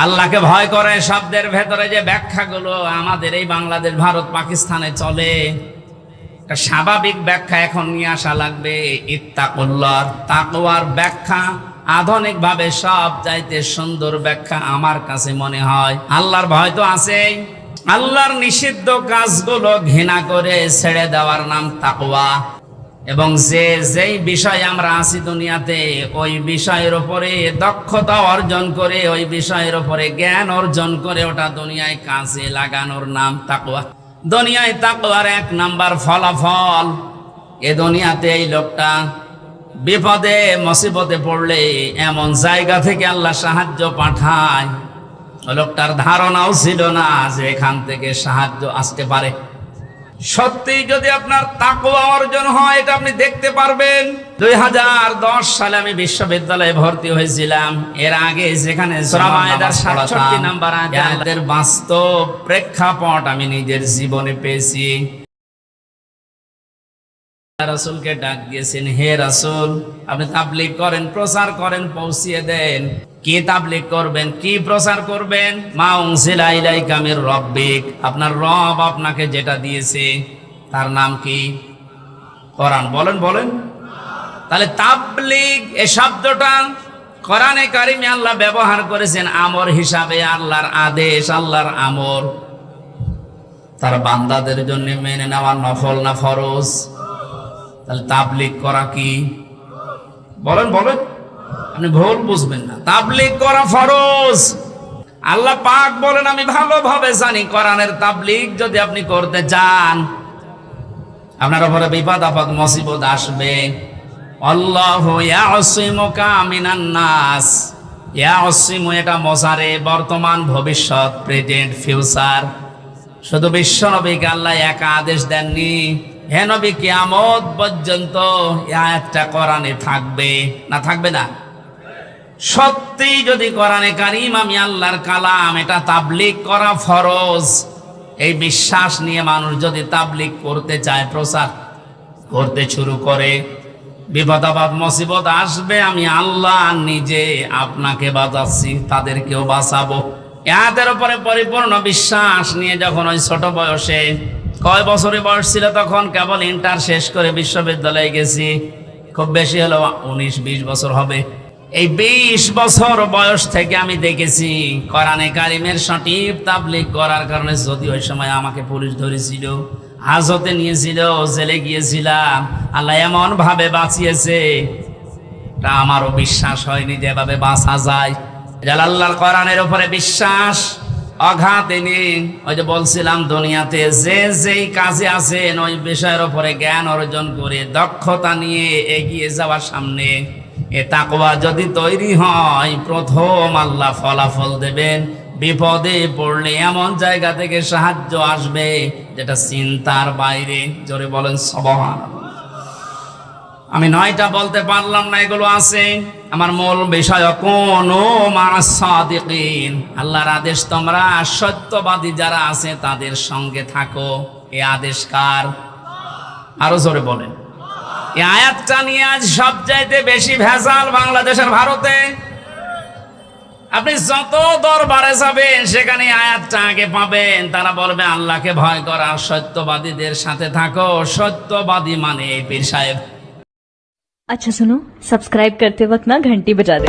আল্লাহকে ভয় করে শব্দের ভেতরে যে ব্যাখ্যাগুলো আমাদের এই বাংলাদেশ ভারত পাকিস্তানে চলে, একটা স্বাভাবিক ব্যাখ্যা এখন নিয়ে আসা লাগবে। ইত্তাকুল্লাহ, তাকওয়ার ব্যাখ্যা আধুনিক ভাবে সব চাইতে সুন্দর ব্যাখ্যা আমার কাছে মনে হয়। আল্লাহর ভয় তো আছেই, আল্লাহর নিষিদ্ধ কাজগুলো ঘৃণা করে ছেড়ে দেওয়ার নাম তাকওয়া। এবং যেই বিষয় আমরা আছি দুনিয়াতে, ওই বিষয়ের উপরে দক্ষতা অর্জন করে, ওই বিষয়ের উপরে জ্ঞান অর্জন করে ওটা দুনিয়ায় কাজে লাগানোর নাম তাকওয়া। দুনিয়ায় তাকওয়ার 1 নাম্বার ফলাফল, এ দুনিয়াতে এই লোকটা বিপদে মুসিবতে পড়লে এমন জায়গা থেকে আল্লাহ সাহায্য পাঠায়, ওই লোকটার ধারণাও ছিল না যে এখান থেকে সাহায্য আসতে পারে। সত্যি যদি আপনার তাকওয়া অর্জন হয়, এটা আপনি দেখতে পারবেন। 2010 সালে আমি বিশ্ববিদ্যালয়ে ভর্তি হয়েছিলাম। এর আগে যেখানে সূরা মায়েদার 67 নাম্বার আয়াতের বাস্তব প্রেক্ষাপট আমি নিজের জীবনে পেয়েছি। রাসূলকে ডাক দিয়েছেন, হে রাসূল, আপনি তাবলীগ করেন, প্রচার করেন, পৌঁছিয়ে দেন। কি তাবলীগ করবেন, কি প্রচার করবেন? মা উনজিলা ইলাইকা মির রাব্বিক, আপনার রব আপনাকে যেটা দিয়েছে তার নাম কি? কোরআন। বলেন বলেন। তাহলে তাবলীগ এই শব্দটা কোরআনে কারিমে আল্লাহ ব্যবহার করেছেন আমর হিসাবে। আল্লাহর আদেশ, আল্লাহর আমর তার বান্দাদের জন্য মেনে নেওয়া নফল না ফরজ? তাহলে তাবলীগ করা কি? বলেন বলেন, আপনি ভুল বুঝবেন না। তাবলীগ করা ফরজ। আল্লাহ পাক বলেন, আমি ভালোভাবে জানি কোরআনের তাবলীগ যদি আপনি করতে চান, আপনার উপরে বিপদ আপদ মুসিবত আসবে। আল্লাহু ইয়াসিমুকা মিনান নাস। ইয়াসিমু এটা মোজারে, বর্তমান, ভবিষ্যৎ, প্রেজেন্ট, ফিউচার। শুধু বিশ্ব নবীকে আল্লাহ এক আদেশ দেননি, হে নবী কিয়ামত পর্যন্ত এই আয়াতটা কোরআনে থাকবে না থাকবে না? সত্যি যদি কোরআনে কারীম আমি আল্লাহর কালাম, এটা তাবলীগ করা ফরজ, এই বিশ্বাস নিয়ে মানুষ যদি তাবলীগ করতে চায়, প্রচার করতে শুরু করে, বিপদ আপদ মুসিবত আসবে, আমি আল্লাহ নিজে আপনাকে বাঁচাচ্ছি, তাদেরকেও বাঁচাবো। এর উপরে পরিপূর্ণ বিশ্বাস নিয়ে যখন ওই ছোট বয়সে, কয় বছরের বয়স ছিল তখন? কেবল ইন্টার শেষ করে বিশ্ববিদ্যালয়ে গেছি, খুব বেশি হলো 19-20 বছর হবে। এই 20 বছর বয়স থেকে আমি দেখেছি কোরআনে কারিমের সঠিক তাবলীগ করার কারণে, যদি ওই সময় আমাকে পুলিশ ধরেছিল, হাজতে নিয়েছিল, জেলে গিয়েছিলাম, আল্লাহ এমন ভাবে বাঁচিয়েছে, তা আমারও বিশ্বাস হয়নি যে এভাবে বাঁচা যায়। আল্লাহর কোরআনের উপরে বিশ্বাস অগাধ এনে, ওই যে বলছিলাম, দুনিয়াতে যেই কাজে আছেন ওই বিষয়ের উপরে জ্ঞান অর্জন করে দক্ষতা নিয়ে এগিয়ে যাওয়ার সামনে এ তাকওয়া যদি তৈরি হয়, প্রথম আল্লাহ ফলাফল দেবেন। বিপদে পড়লে এমন জায়গা থেকে সাহায্য আসবে যেটা চিন্তার বাইরে। জোরে বলেন সুবহানাল্লাহ। আমি 9টা বলতে পারলাম না, এগুলো আছে। আমার মূল বিষয় কুনু মা'আস সাদিকিন, আল্লাহর আদেশ তোমরা সত্যবাদী যারা আছে তাদের সঙ্গে থাকো। এই আদেশ কার? আরো জোরে বলেন। এই আয়াতটা নিয়ে আজ সবচাইতে বেশি ভেজাল বাংলাদেশের, ভারতে। আপনি যত দরবারে যাবেন সেখানে আয়াতটা আগে পাবেন। তারা বলবে আল্লাহকে ভয় করা, সত্যবাদীদের সাথে থাকো। সত্যবাদী মানে পীর সাহেব। अच्छा सुनो, सब्सक्राइब करते वक्त ना घंटी बजा दे।